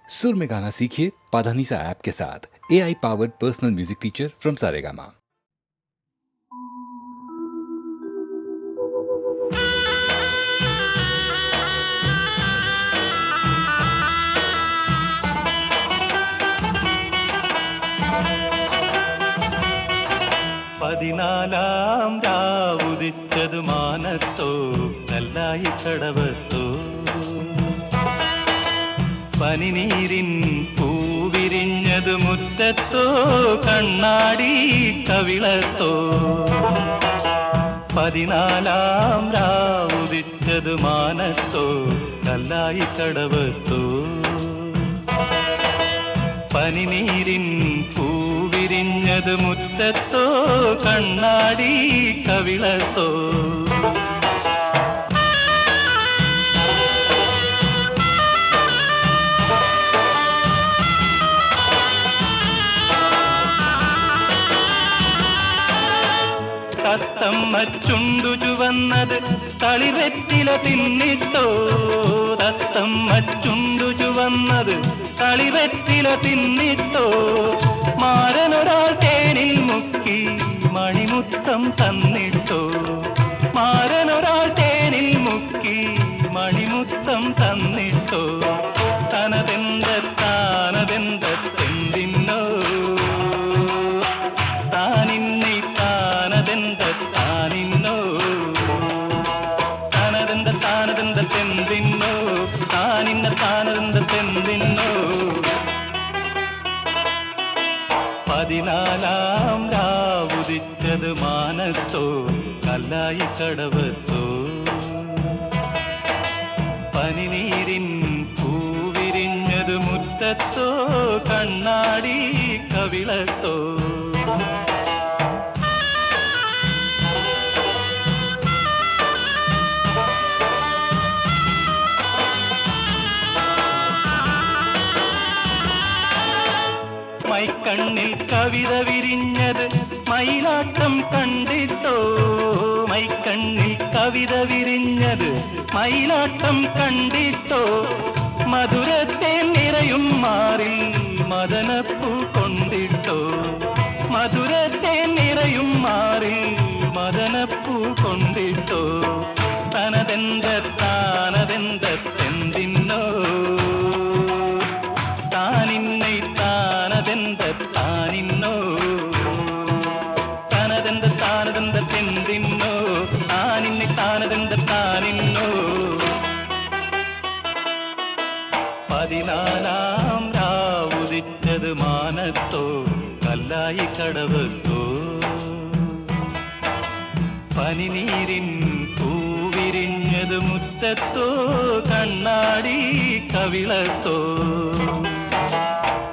सुर में गाना सीखिए पाधानीसा ऐप के साथ। AI powered personal music teacher from Saregama. പതിനാലാം രാവുദിച്ചതു മാനത്തോ കല്ലായി കടവത്തോ പനിനീരിൻ പൂവിരിഞ്ഞതു മുറ്റത്തോ കണ്ണാടി കവിളത്തോ പതിനാലാം രാവുദിച്ചതു മാനത്തോ കല്ലായി കടവത്തോ പനിനീരിൻ പൂവിരിഞ്ഞതു മുറ്റത്തോ കണ്ണാടി കവിളത്തോ തത്തമ്മ ചുണ്ടു ചുവന്നത് തളിവെറ്റില തിന്നിട്ടോ തത്തമ്മ ചുണ്ടു ചുവന്നത് തളിവെറ്റില തിന്നിട്ടോ മാരനൊരാൾ തേനിൽ മുക്കി മണിമുത്തം തന്നിട്ടോ മാരനൊരാൾ തേനിൽ മുക്കി മണിമുത്തം തന്നിട്ടോ താനതെന്തെന്തിന്നോ താനിന്നെ താനതെന്തിന്നോ താനിന്ന താനതെന്തിന്നോ പതിനാലാം രാവുദിച്ചത് മാനത്തോ കല്ലായി കടവത്തോ പനിനീരിൻ പൂവിരിഞ്ഞത് മുറ്റത്തോ കണ്ണാടി കവിളത്തോ മൈക്കണ്ണിൽ കവിത വിരിഞ്ഞത് മയിലാട്ടം കണ്ടിട്ടോ മൈക്കണ്ണിൽ കവിത വിരിഞ്ഞത് മയിലാട്ടം കണ്ടിട്ടോ മധുരത്തെ നിറയും മാറിൽ മദനപ്പൂ കൊണ്ടിട്ടോ മധുരത്തെ നിറയും മാറിൽ മദനപ്പൂ കൊണ്ടിട്ടോ താനതെന്തെന്തിന്നോ താനിന്നെ താനിന്നോ താനതെന്തിന്നോ താനിന്നെ താനിന്നോ പതിനാലാം രാവുദിച്ചത് മാനത്തോ കല്ലായി കടവത്തോ പനിനീരിൻ പൂവിരിഞ്ഞത് മുറ്റത്തോ കണ്ണാടി കവിളത്തോ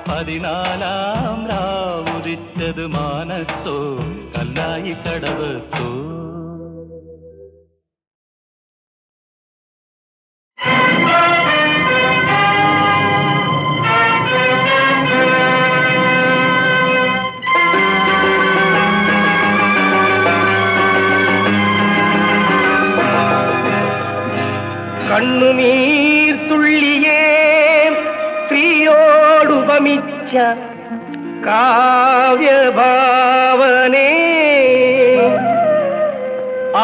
പതിനാലാം രാവുദിച്ചത് മാനത്തോ കല്ലായി കടവത്തോ കണ്ണുനീർ തുള്ളിയേ സ്ത്രീയോടുപമിച്ച കാവ്യഭാവനേ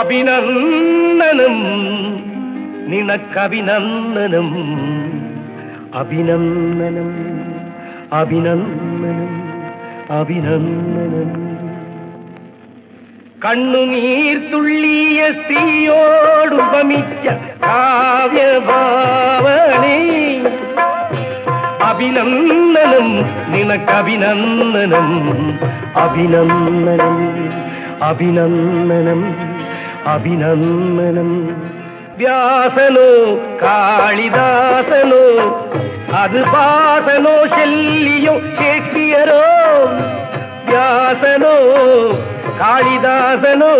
അഭിനന്ദനം നിനക്കഭിനന്ദനം അഭിനന്ദനം അഭിനന്ദനം അഭിനന്ദനം കണ്ണുനീർ തുള്ളിയ സ്ത്രീയോടുപമിച്ച കാവ്യഭാവനേ അഭിനന്ദനം നിനക്കഭിനന്ദനം അഭിനന്ദനം അഭിനന്ദനം അഭിനന്ദനം വ്യാസനോ കാളിദാസനോ അത് ഭാസനോ ശല്യോ ഷേക്സ്പിയറോ വ്യാസനോ കാളിദാസനോ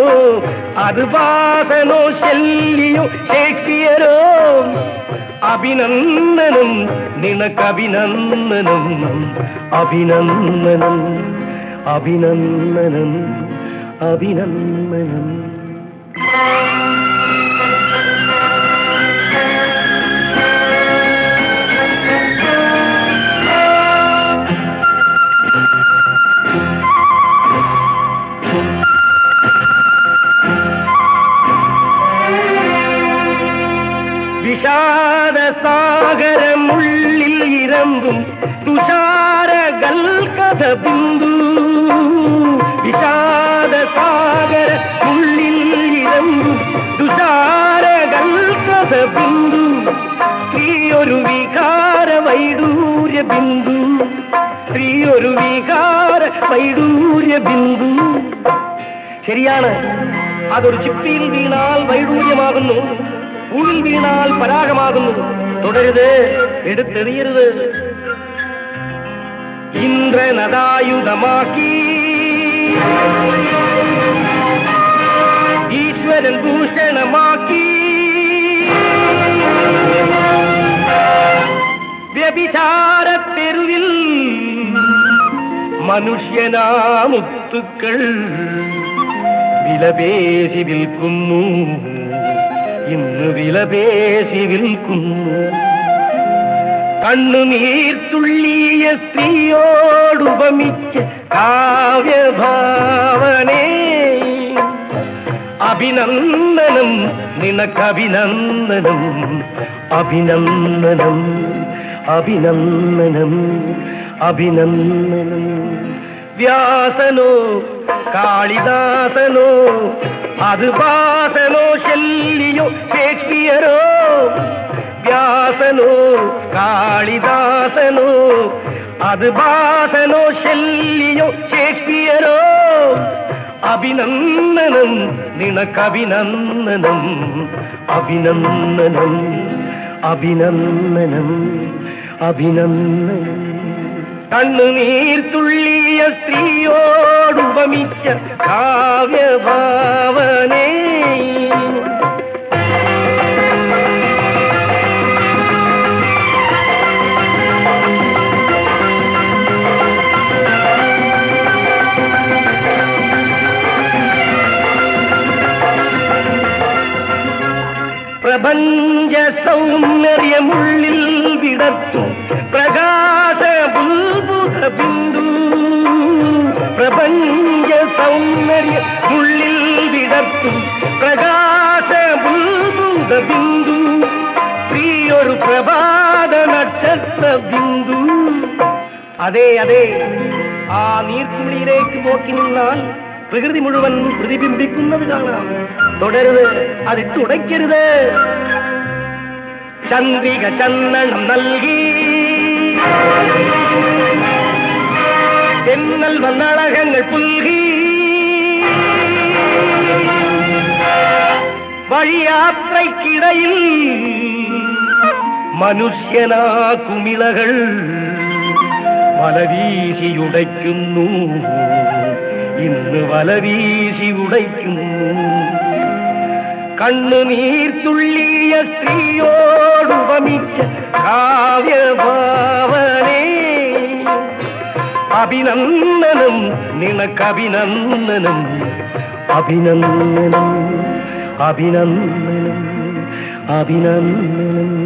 അത് ഭാസനോ ശല്യോ ഷേക്സ്പിയറോ അഭിനന്ദനം നിനക്കഭിനന്ദനം അഭിനന്ദനം അഭിനന്ദനം അഭിനന്ദനം വിളമ്പും തുഷാരകൽക്കഥ ബിന്ദു വിഷാദ സാഗര ഉള്ളിൽ ഇരമ്പും തുഷാരകൽക്കഥ ബിന്ദു സ്ത്രീയൊരു വികാര വൈഡൂര്യ ബിന്ദു സ്ത്രീയൊരു വികാര വൈഡൂര്യ ബിന്ദു. ശരിയാണ്, അതൊരു ചിപ്പിയിൽ വീണാൽ വൈഡൂര്യമാകുന്നു, പൂവിൽ വീണാൽ പരാഗമാകുന്നു. തുടരുത്, എടുത്തെറിയരുത്. ഇന്ദ്രനദായുധമാക്കി ഈശ്വരൻ ഭൂഷണമാക്കി വ്യഭിചാരത്തെരുവിൽ മനുഷ്യനാമുത്തുക്കൾ വിലപേശി വിൽക്കുന്നു, ഇന്ന് വിലപേശി വിൽക്കുന്നു. കണ്ണുനീർത്തുള്ളിയ സ്ത്രീയോടുപമിച്ച് കാവ്യഭാവനേ അഭിനന്ദനം നിനക്കഭിനന്ദനം അഭിനന്ദനം അഭിനന്ദനം അഭിനന്ദനം. വ്യാസനോ കാളിദാസനോ അത് ഭാസനോ ശല്യോ ഷേക്സ്പിയറോ, വ്യാസനോ കാളിദാസനോ അത് ഭാസനോ ശല്യോ ഷേക്സ്പിയറോ, അഭിനന്ദനം നിനക്കഭിനന്ദനം അഭിനന്ദനം അഭിനന്ദനം അഭിനന്ദനം. കണ്ണുനീർത്തുള്ളിയ സ്ത്രീയോടുപമിച്ച കാവ്യഭാവനേ പ്രപഞ്ച സൗന്ദര്യമുള്ളിൽ വിടർത്തും പ്രകാശ ബുൽബുധ ബിന്ദു, പ്രപഞ്ച സൗന്ദര്യമുള്ളിൽ വിടർത്തും പ്രകാശ ബുൽബുധ ബിന്ദു, പ്രിയൊരു പ്രഭാത നക്ഷത്ര ബിന്ദു. അതെ അതെ, ആ നീർത്തുള്ളിയിലേക്ക് നോക്കി നിന്നാൽ പ്രകൃതി മുഴുവൻ പ്രതിബിംബിക്കുന്നത് കാണാം. തുടരുത്, അതിട്ടുടയ്ക്കരുത്. ചന്ദ്രിക ചന്ദനം നൽകി എന്നൽ വന്നളകങ്ങൾ പുൽകി വഴിയാത്രയ്ക്കിടയിൽ മനുഷ്യനാ കുമിളകൾ വലവീശിയുടയ്ക്കുന്നു, ഇന്ന് വലവീശി ഉടയ്ക്കുന്നു. കണ്ണുനീർത്തുള്ളിയ സ്ത്രീയോടുപമിച്ച കാവ്യഭാവനേ അഭിനന്ദനം നിനക്കഭിനന്ദനം അഭിനന്ദനം അഭിനന്ദനം അഭിനന്ദനം.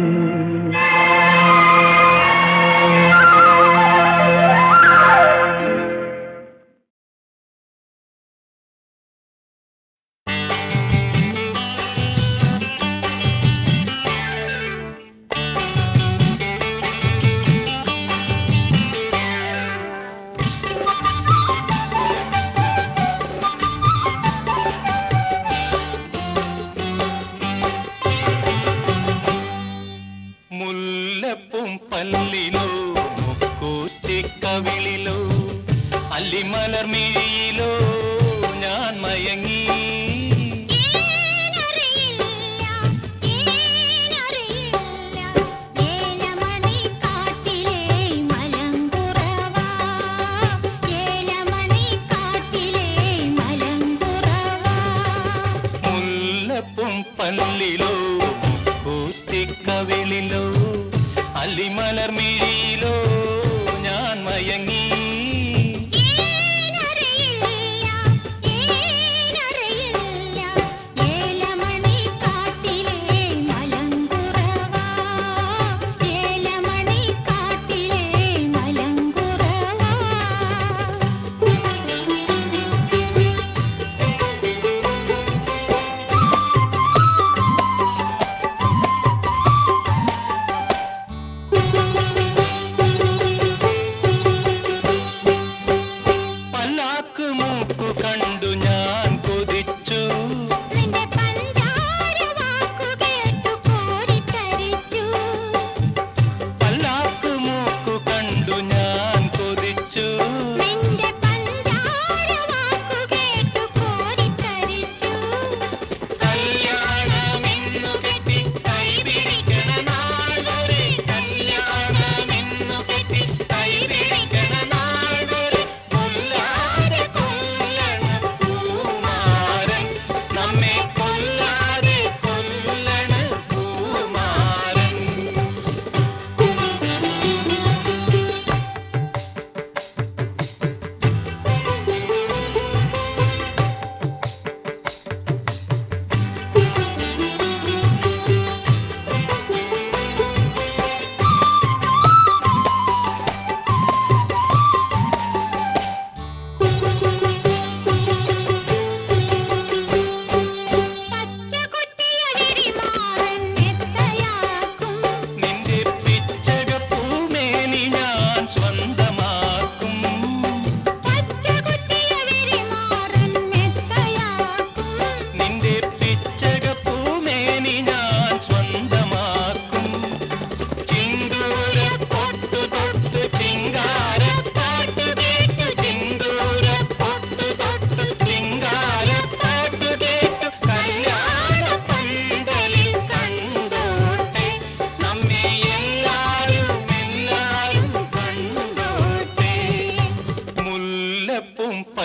അല്ലിമലർമിഴിയിലോ ഞാൻ മയങ്ങി. മുല്ലപ്പും പല്ലിലോ കൂത്തിക്കവിളിലോ അല്ലിമലർമിഴിയിലോ ഞാൻ മയങ്ങി.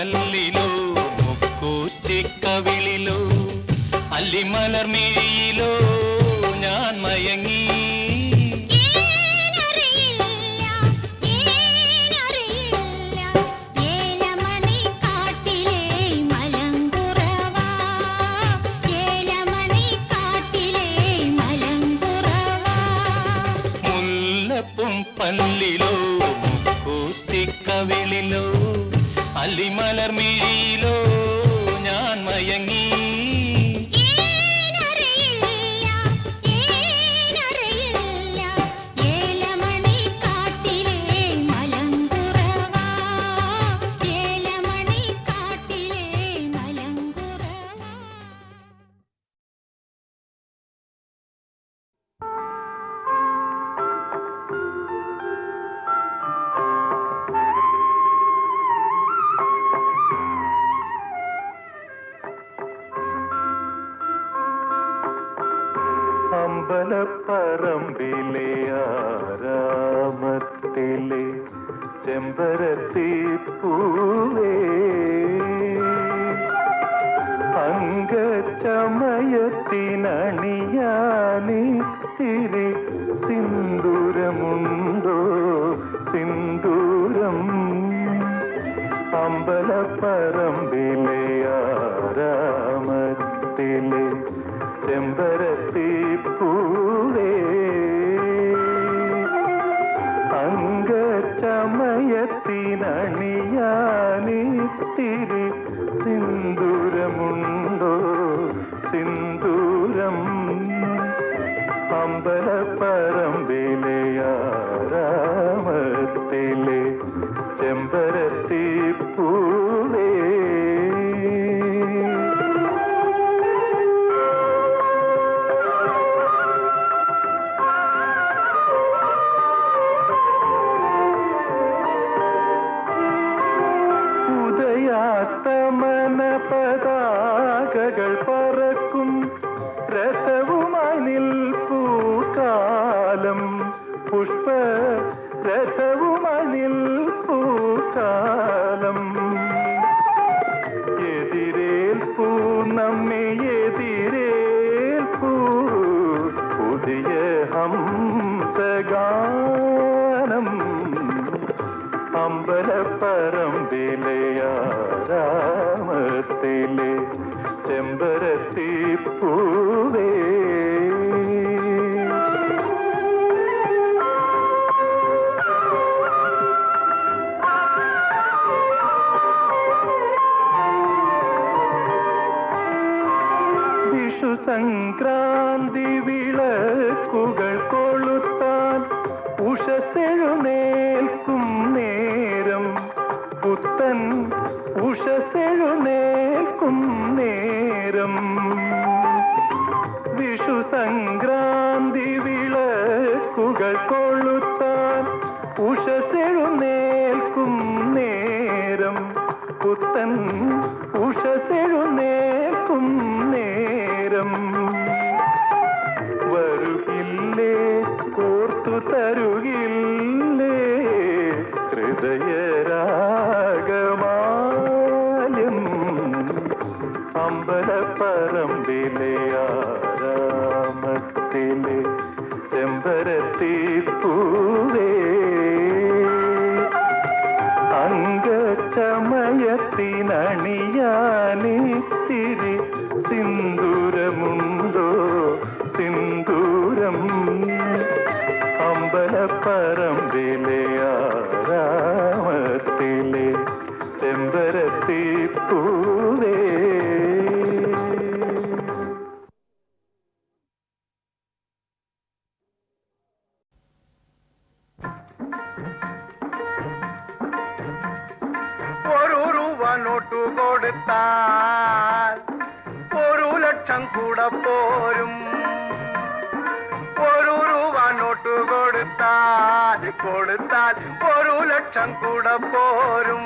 പല്ലിലോ മുക്കൂറ്റിക്കവിളിലോ അല്ലിമലർമിഴിയിലോ ഞാൻ മയങ്ങി. മുല്ലപ്പും പല്ലിലോ മുക്കൂറ്റിക്കവിളിലോ അല്ലിമലർമിഴിയിലോ ഞാൻ മയങ്ങി. അമ്പലപ്പറമ്പിലെ ആരാമത്തിലെ ചെമ്പരത്തി പൂവേ അംഗചമയത്തിനണിയാനിത്തിരി സിന്ദൂരമുണ്ടോ സിന്ദൂരം. അമ്പലപ്പറമ്പിലെ ആരാമത്തിലെ ചെമ്പരത്തി പൂവേ അംഗചമയത്തിനണിയാനിത്തിരി സിന്ദൂരമുണ്ടോ സിന്ദൂരം. അമ്പലപ്പറമ്പിലെ ആരാമത്തിലെ ചെമ്പരത്തി പൂവേ. ഉദയാസ്തമന പതാകകൾ പറക്കും രഥവുമായി നിൽപ്പൂ കാലം. പുഷ്പ രഥവുമായി നിൽപ്പൂ കാലം. എതിരേൽപ്പൂ നമ്മെ എതിരേൽപ്പൂ പുതിയ ഹംസഗാനം. അമ്പലപ്പറമ്പിലെ ആരാമത്തിലെ ചെമ്പരത്തി പൂവേ. വിഷു സംക്രാന്തി വിളക്കുകൾ കൊളുത്താൻ ഉഷസ്സെഴുന്നേൽക്കും നേരം. പുത്തൻ ഉഷസ്സെഴുന്നേൽക്കും നേരം. വിഷു സംക്രാന്തി വിളക്കുകൾ കൊളുത്താൻ ഉഷസ്സെഴുന്നേൽക്കും നേരം. പുത്തൻ ഉഷസ്സെഴുന്നേൽക്കും നേരം. വരുകില്ലേ കോർത്തു തരുകില്ലേ ഹൃദയരാഗമാല്യം. അമ്പലപ്പറമ്പിലെ ആരാമത്തിലെ ചെമ്പരത്തി പൂവേ അംഗചമയത്തിനണിയാനിത്തിരി സിന്ദൂരമുണ്ടോ സിന്ദൂരം. അമ്പലപ്പറമ്പിലെ ആരാമത്തിലെ ചെമ്പരത്തി പൂവേ. ഒരു രൂപ നോട്ടു കൊടുത്താൽ 1 ലക്ഷം കൂടെ പോരും. 1 രൂപ നോട്ടു കൊടുത്താൽ 1 ലക്ഷം കൂടെ പോരും.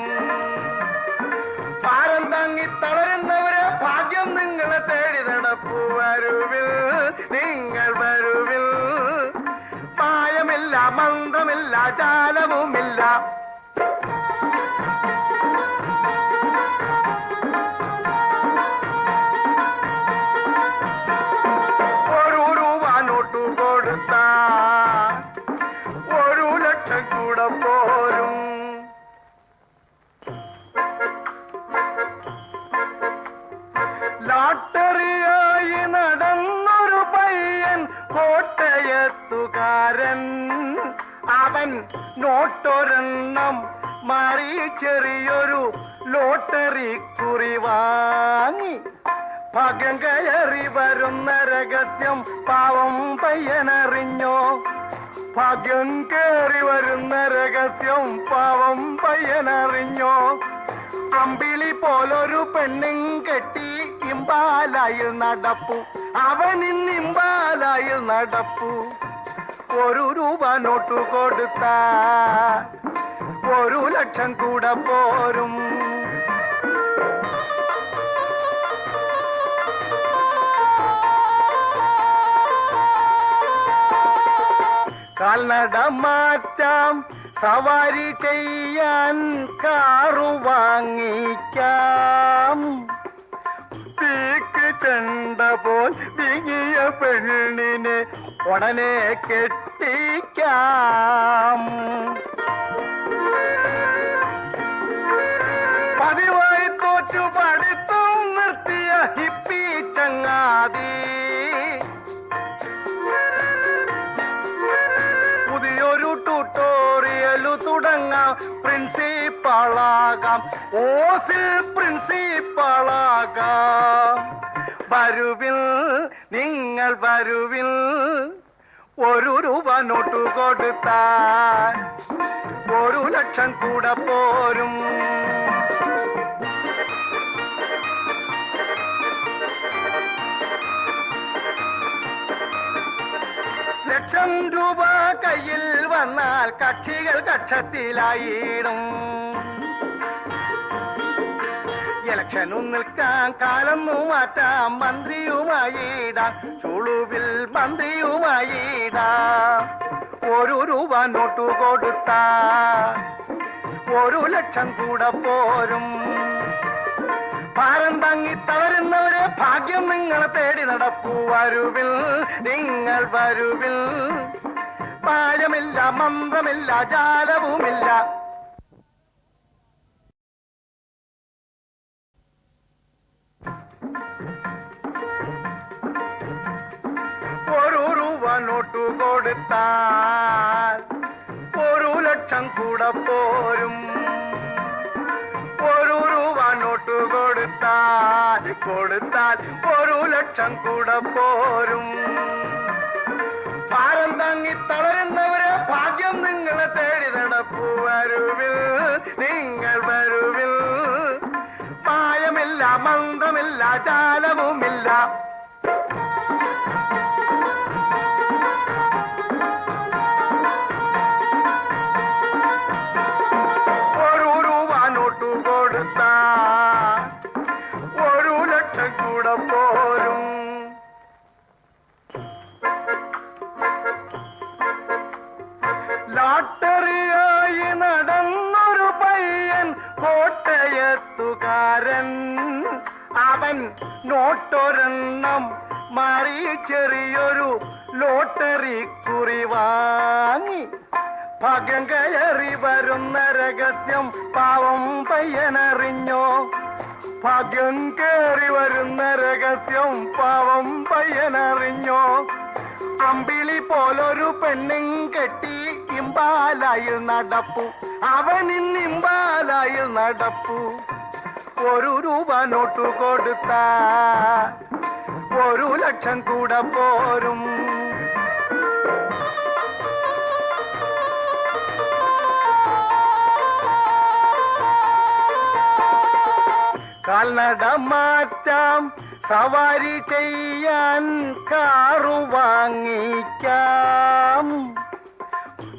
ഭാരം താങ്ങി തളരുന്നവരെ ഭാഗ്യം നിങ്ങളെ തേടി നടപ്പു. വരുവിൽ നിങ്ങൾ വരുവിൽ. പായമില്ല മന്ത്രമില്ല ജാലവുമില്ല. പോരും. ലാട്ടറിയായി നടന്നൊരു പയ്യൻ കോട്ടയത്തുകാരൻ. അവൻ നോട്ടൊരെണ്ണം മാറി ചെറിയൊരു ലോട്ടറി കുറി വാങ്ങി. ഭാഗ്യം കയറി വരുന്ന രഹസ്യം പാവം പയ്യനറിഞ്ഞോ? ഭാഗ്യം കയറി വരുന്ന രഹസ്യം പാവം പയ്യനറിഞ്ഞോ? അമ്പിളി പോലൊരു പെണ്ണും കെട്ടി ഇമ്പാലായിൽ നടപ്പു. അവനിന്ന് ഇമ്പാലായിൽ നടപ്പു. 1 രൂപ നോട്ടു കൊടുത്താ 1 ലക്ഷം കൂടെ പോരും. കാൽനട മാറ്റാം, സവാരി ചെയ്യാൻ കാറു വാങ്ങിക്കാം. തീക്ക് ചെണ്ട പോൽ വിങ്ങിയ പെണ്ണിനെ ഉടനെ കെട്ടിക്കാം. പതിവായി തോറ്റു പഠിത്തം നിർത്തിയ ഹിപ്പി ചങ്ങാതി പുതിയൊരു ട്യൂട്ടോറിയലു തുടങ്ങാം. പ്രിൻസിപ്പാളാകാം, ഓസിൽ പ്രിൻസിപ്പാളാകാം. വരുവിൽ, നിങ്ങൾ വരുവിൽ. 1 രൂപ നോട്ടു കൊടുത്താൽ 1 ലക്ഷം കൂടെ പോരും. ലക്ഷം രൂപ കയ്യിൽ വന്നാൽ കക്ഷികൾ കക്ഷത്തിലായിടും. ഇലക്ഷനും നിൽക്കാൻ കാലൊന്നു മാറ്റാം, മന്ത്രിയുമായിടാം. ചുളുവിൽ മന്ത്രിയുമായിടാം. 1 രൂപ നോട്ടു കൊടുത്താ 1 ലക്ഷം കൂടെ പോരും. ഭാരം താങ്ങി തളരുന്നവരെ ഭാഗ്യം നിങ്ങളെ തേടി നടപ്പൂ. വരുവിൽ, നിങ്ങൾ വരുവിൽ. പാഴമില്ല, മന്ത്രമില്ല, ജാലവുമില്ല. ഒരു രൂപ നോട്ടു കൊടുത്താൽ 1 ലക്ഷം കൂടെ പോരും. 1 രൂപ നോട്ടു കൊടുത്താൽ 1 ലക്ഷം കൂടെ പോരും. ഭാരം താങ്ങി തളരുന്നവരെ ഭാഗ്യം നിങ്ങളെ തേടി നടപ്പൂ. വരുവിൽ, നിങ്ങൾ വരുവിൽ. മായമില്ല, മന്ത്രമില്ല, ജാലവുമില്ല. കൊടുത്താൽ 1 ലക്ഷം കൂടെ പോരും. ലാട്ടറിയായി നടന്നൊരു പയ്യൻ കോട്ടയത്തുകാരൻ. അവൻ നോട്ടൊരെണ്ണം മാറി ചെറിയൊരു ലോട്ടറി കുറി വാങ്ങി. ഭാഗ്യം കയറി വരുന്ന രഹസ്യം പാവം പയ്യനറിഞ്ഞോ? ഭാഗ്യം കയറി വരുന്ന രഹസ്യം പാവം പയ്യനറിഞ്ഞോ? അമ്പിളി പോലൊരു പെണ്ണും കെട്ടി ഇമ്പാലായിൽ നടപ്പു. അവനിന്ന് ഇമ്പാലായിൽ നടപ്പു. 1 രൂപ നോട്ടു കൊടുത്താ 1 ലക്ഷം കൂടെ പോരും. കാൽനട മാറ്റാം, സവാരി ചെയ്യാൻ കാറു വാങ്ങിക്കാം.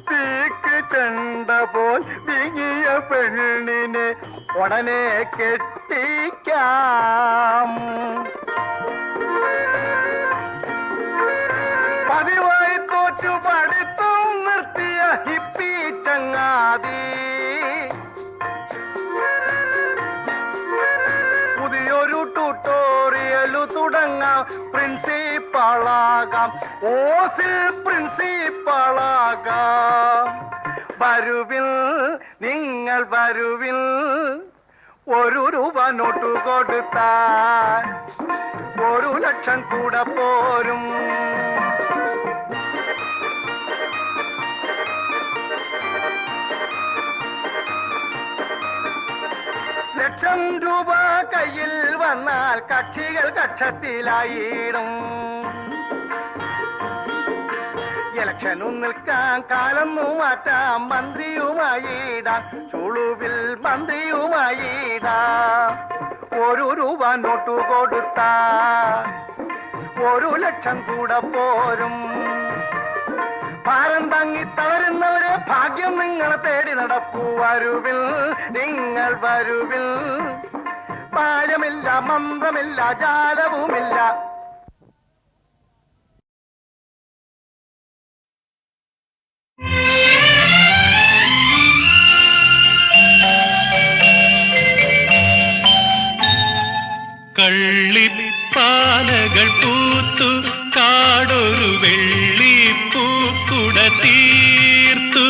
തീക്ക് ചെണ്ട പോൽ വിങ്ങിയ പെണ്ണിനെ ഉടനെ കെട്ടിക്കാം. പതിവായി തോറ്റു പഠിത്തം നിർത്തിയ ഹിപ്പി ചങ്ങാതി പുതിയൊരു ട്യൂട്ടോറിയലു തുടങ്ങാം. പ്രിൻസിപ്പാളാകാം, ഓസിൽ പ്രിൻസിപ്പാളാകാം. വരുവിൽ നിങ്ങൾ വരുവിൽ 1 രൂപ നോട്ടു കൊടുത്താൽ 1 ലക്ഷം കൂടെ പോരും. ലക്ഷം രൂപ കയ്യിൽ വന്നാൽ കക്ഷികൾ കക്ഷത്തിലായിടും. ഇലക്ഷനും നിൽക്കാൻ കാലൊന്നു മാറ്റാം, മന്ത്രിയുമായിടാം, ചുളുവിൽ മന്ത്രിയുമായിടാം. 1 രൂപ നോട്ടു കൊടുത്താ 1 ലക്ഷം കൂടെ പോരും. ഭാരം താങ്ങി തളരുന്നവരെ ഭാഗ്യം നിങ്ങളെ തേടി നടപ്പൂ. വരുവിൽ നിങ്ങൾ വരുവിൽ, പാഴമില്ല, മന്ത്രമില്ല, ജാലവുമില്ല. കള്ളിപ്പാലകൾ പൂത്തു കാടൊരു വെള്ളിപ്പൂക്കുട തീർത്തു.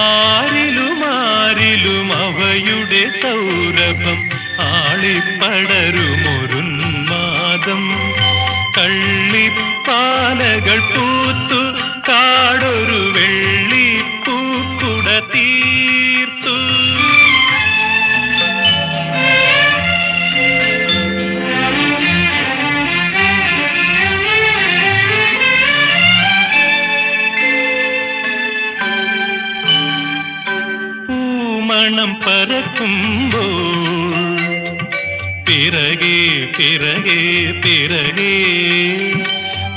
ആരിലും അവയുടെ സൗരഭം ആളിപ്പടരുമൊരുന്മാദം. കള്ളിപ്പാലകൾ പൂത്തു കാടൊരു വെള്ളിപ്പൂക്കുട തീർത്തു. മണം പരക്കുമ്പോൾ പിറകെ പിറകെ പിറകെ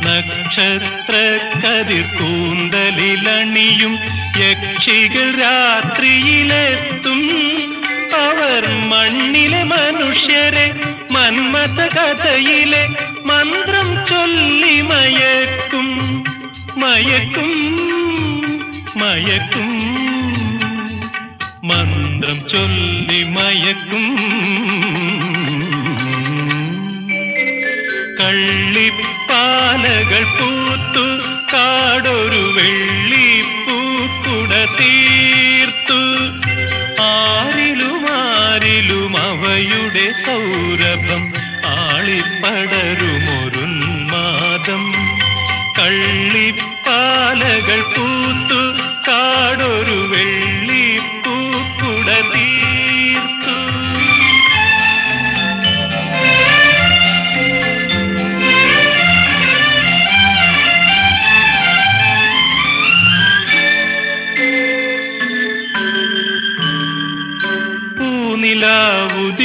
നക്ഷത്ര കതിർ കൂന്തലിലണിയും യക്ഷികൾ രാത്രിയിലെത്തും. അവർ മണ്ണിലെ മനുഷ്യരെ മന്മഥ കഥയിലെ മന്ത്രം ചൊല്ലി മയക്കും മയക്കും മയക്കും. മന്ത്രം ചൊല്ലി മയക്കും. കള്ളിപ്പാലകൾ പൂത്തു കാടൊരു വെള്ളിപ്പൂക്കുട തീർത്തു. ആരിലും അവയുടെ സൗരഭം ആളിപ്പടരുമൊരുന്മാദം. കള്ളിപ്പാലകൾ പൂത്തു കാടൊരു വെള്ളിപ്പൂക്കുട തീർത്തു.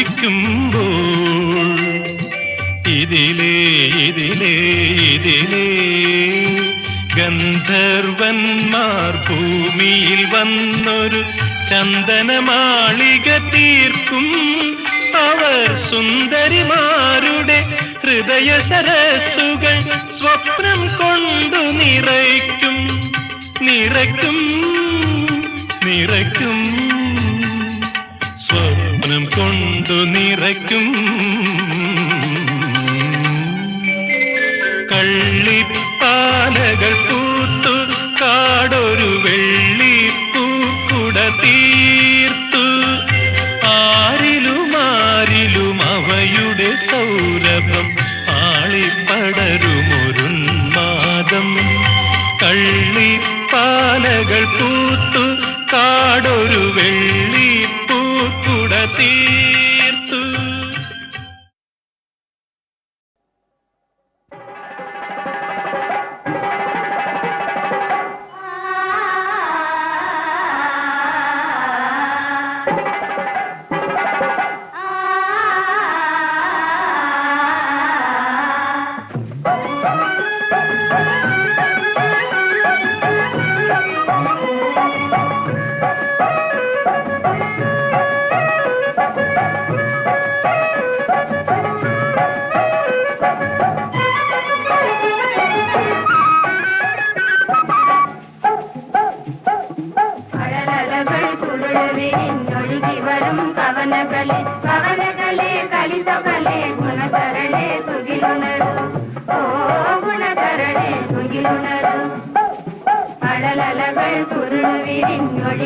പൂനിലാവുദിക്കുമ്പോൾ ഇതിലേ ഇതിലേ ഇതിലേ ഗന്ധർവന്മാർ ഭൂമിയിൽ വന്നൊരു ചന്ദനമാളിക തീർക്കും. അവർ സുന്ദരിമാരുടെ ഹൃദയ സരസ്സുകൾ സ്വപ്നം കൊണ്ടു നിറയ്ക്കും നിറയ്ക്കും നിറയ്ക്കും. സ്വപ്നം കൊണ്ടു നിറയ്ക്കും. കള്ളിപ്പാലകൾ പൂത്തു കാടൊരു വെള്ളിപ്പൂക്കുട തീർത്തു. ആരിലും അവയുടെ സൗരഭം ആളിപ്പടരുമൊരുന്മാദം. കള്ളിപ്പാലകൾ പൂത്തു കാടൊരു വെള്ളിപ്പൂക്കുട തീർത്തു.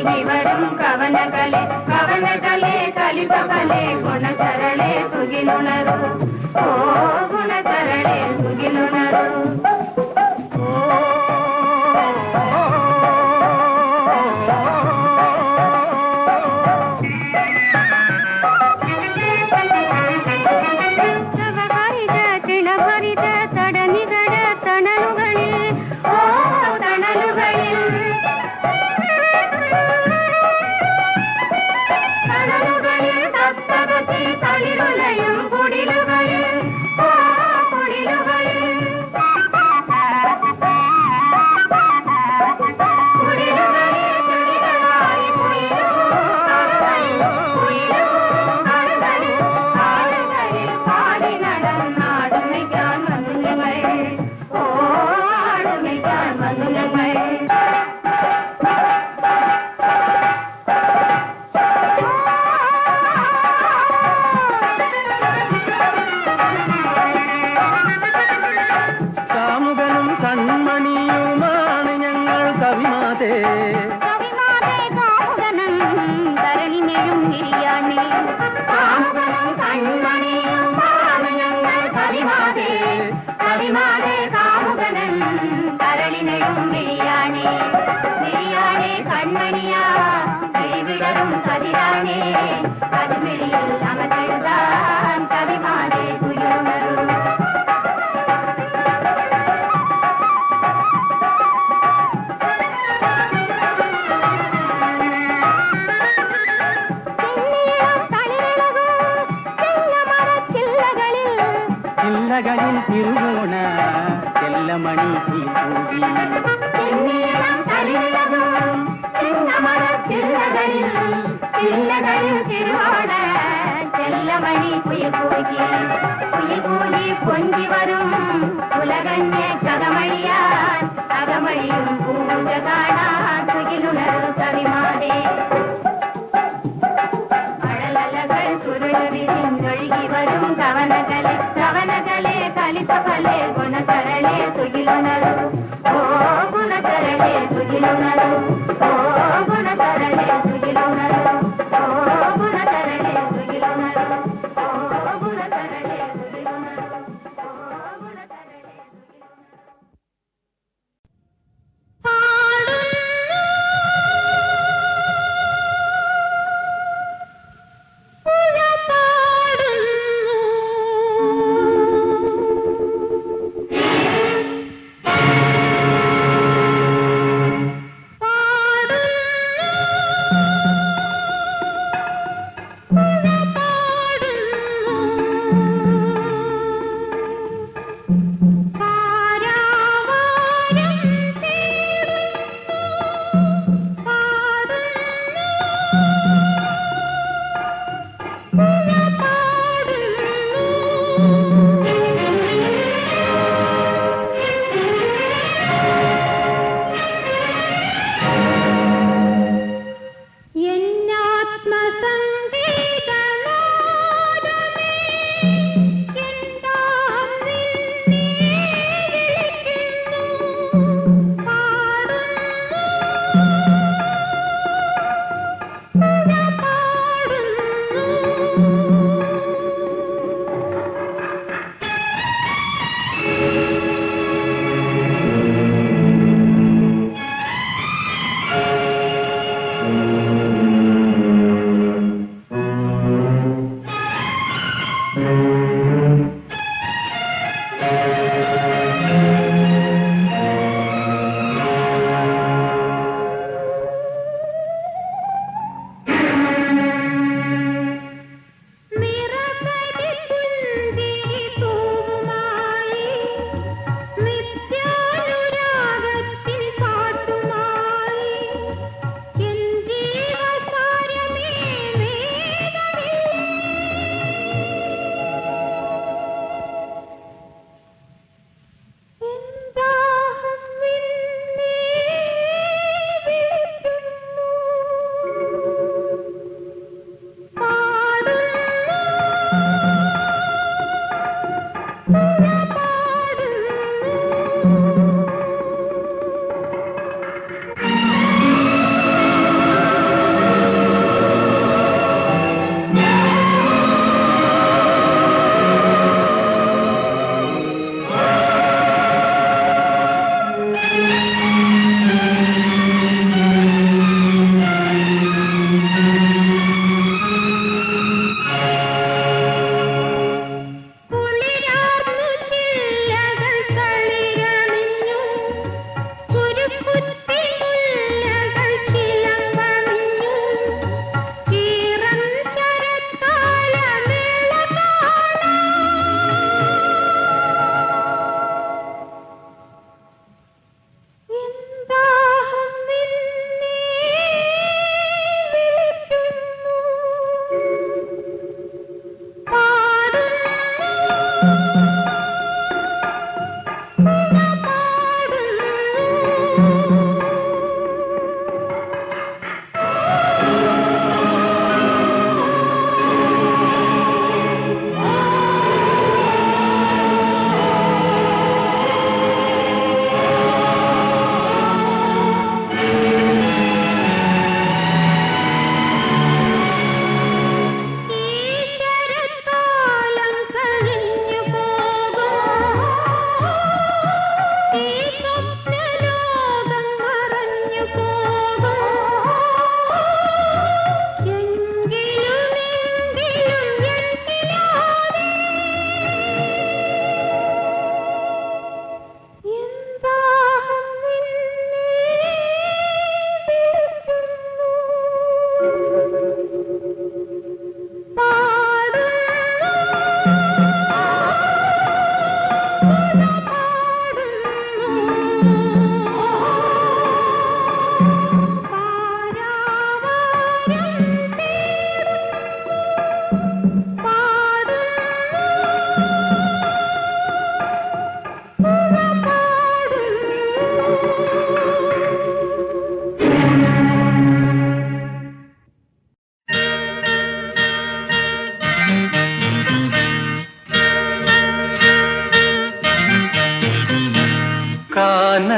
ഒഴുകി വരും കവനകലെ കവനകലെ കലിതകലെ ഗുണസരളെ തുകിലുണരു ഓ ഗുണസരളെ തുകിലുണരു തിരുവോണ ചെല്ലമണി ചെല്ലമണി കുയിൽകൂകി പൊന്തി വരും ഉലകഞ്ഞ കഥമഴിയാൻ അകമഴിയും പൂജ കാണാൻ തുകിലുണരു കവിമാതേ മഴലലകൾ ചുരുളു വിരിഞ്ഞൊഴുകി വരും കവനകലെ കവനകലെ കലിതകലെ ഗുണസരളെ തുകിലുണരു ഓ ഗുണസരളെ തുകിലുണരു ഓ ഗുണസരളെ തുകിലുണരു ഓ ഗുണസരളെ തുകിലുണരു ഓ ഗുണസരളെ തുകിലുണരു ഓ ഗുണസരളെ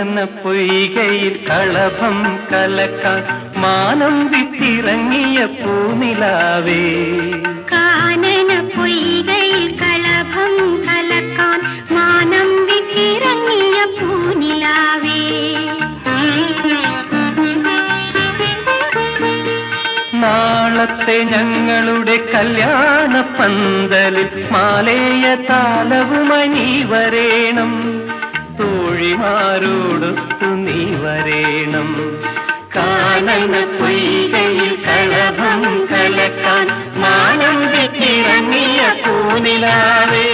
കാനന പൊയ്കയിൽ കളഭം കലക്കാൻ മാനം വിട്ടിറങ്ങിയ പൂനിലാവേ. കാനന പൊയ്കയിൽ കളഭം കലക്കാൻ മാനം വിട്ടിറങ്ങിയ പൂനിലാവേ. നാളത്തെ ഞങ്ങളുടെ കല്യാണ പന്തലിൽ മാലേയ താലവുമായി നീ വരേണം, തോഴിമാരോടൊത്തു നീ വരേണം. കാനന പൊയ്കയിൽ കളഭം കലക്കാൻ മാനം വിട്ടിറങ്ങിയ പൂനിലാവേ.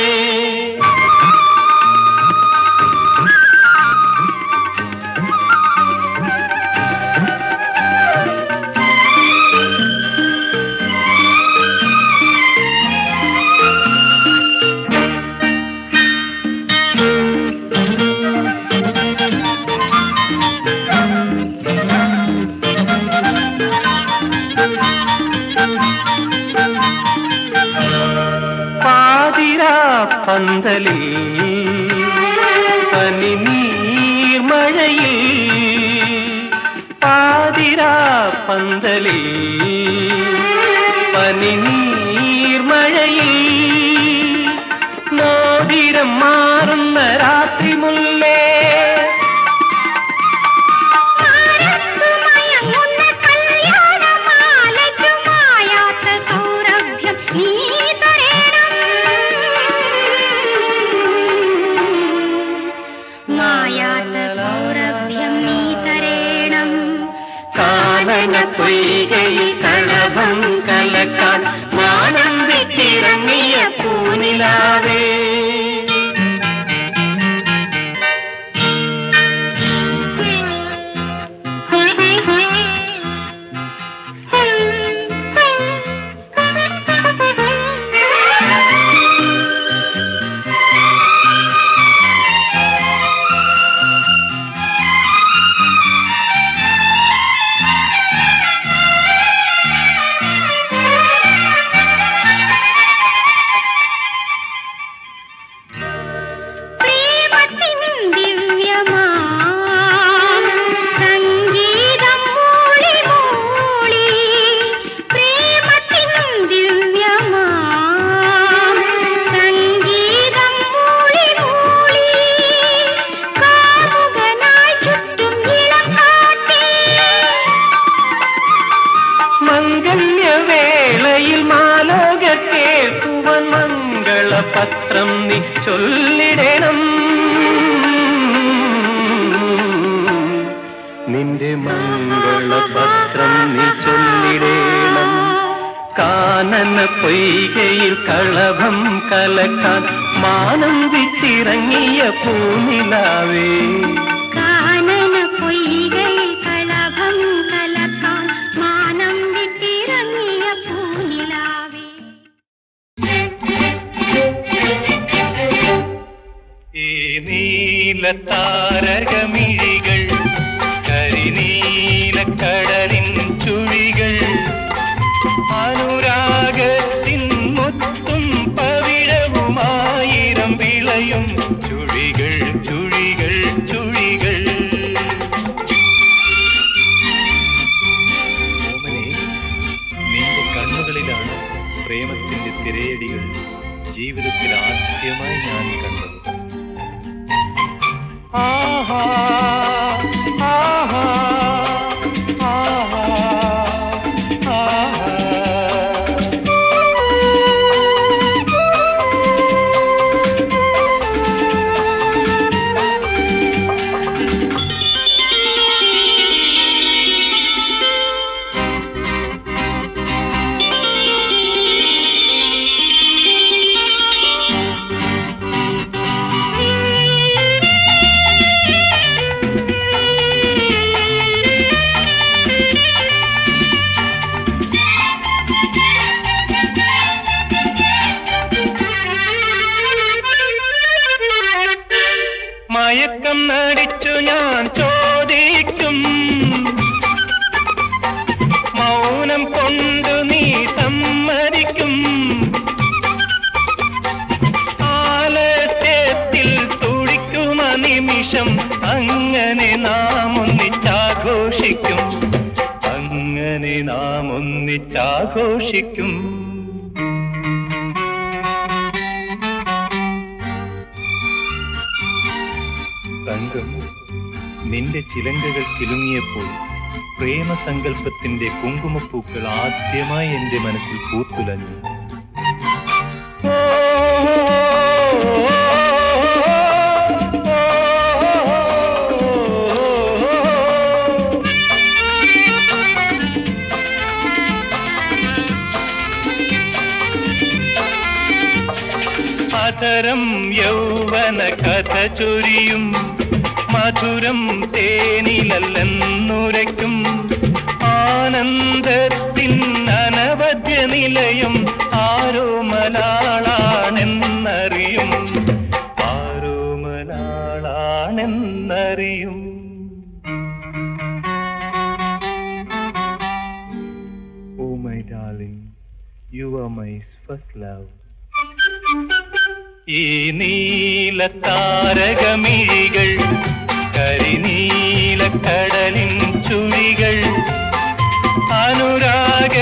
പന്തലിൽ പനിനീർമഴയിൽ, പാതിരാ പന്തലിൽ പനിനീർമഴയിൽ, മോതിരം മാറുന്ന രാത്രി മുല്ലേ. കാനന പൊയ്കയിൽ കളഭം കലക്കാൻ മാനം വിട്ടിറങ്ങിയ പൂനിലാവേ. പത്രം നീ ചൊല്ലിടണം, നിന്റെ മംഗളപത്രം നീ ചൊല്ലിടണം. കാനന പൊയ്കയിൽ കളഭം കലക്കാൻ മാനം വിട്ടിറങ്ങിയ പൂനിലാവേ. കാനന പൊയ്കയിൽ കളഭം കലക്കാൻ മാനം വിട്ടിറങ്ങിയ പൂനിലാവേ. ഈ നീലത്താരകമിഴികൾ, കരിനീലക്കടലിൻ ചുഴികൾ, അനുരാഗത്തിൻ മുത്തും പവിഴവുമായിരം വിളയും ചുഴികൾ ചുഴികൾ ചുഴികൾ. ഓമനെ, നിന്റെ കണ്ണുകളിലാണ് പ്രേമത്തിന്റെ തിരയടികൾ ജീവിതത്തിൽ ആദ്യമായി ഞാൻ കണ്ടത്. ആഹാ ആഹാ ആഹാ ആഹാ. മയക്കം നടിച്ചു ഞാൻ ചോദിക്കും, മൗനം കൊണ്ടു നീ സമ്മതിക്കും. ആലസ്യത്തിൽ തുടിക്കുമ നിമിഷം അങ്ങനെ ഒന്നിച്ചാഘോഷിക്കും. തങ്കം, നിന്റെ ചിലങ്കകൾ കിലുങ്ങിയപ്പോൾ പ്രേമസങ്കല്പത്തിന്റെ കുങ്കുമപ്പൂക്കൾ ആദ്യമായി എന്റെ മനസ്സിൽ പൂത്തുലഞ്ഞു. അധരം യൗവന കഥ ചൊരിയും, മധുരം തേനിലല്ലെന്നുരയ്ക്കും, ആനന്ദത്തിൻ അനവധ്യ നിലയം ആരോമലാളാണെന്നറിയും, ആരോമലാളാണെന്നറിയും. Oh my darling, you are my first love. ഈ നീലത്താരകമിഴികൾ, കരിനീലക്കടലിൻ ചുഴികൾ, അനുരാഗ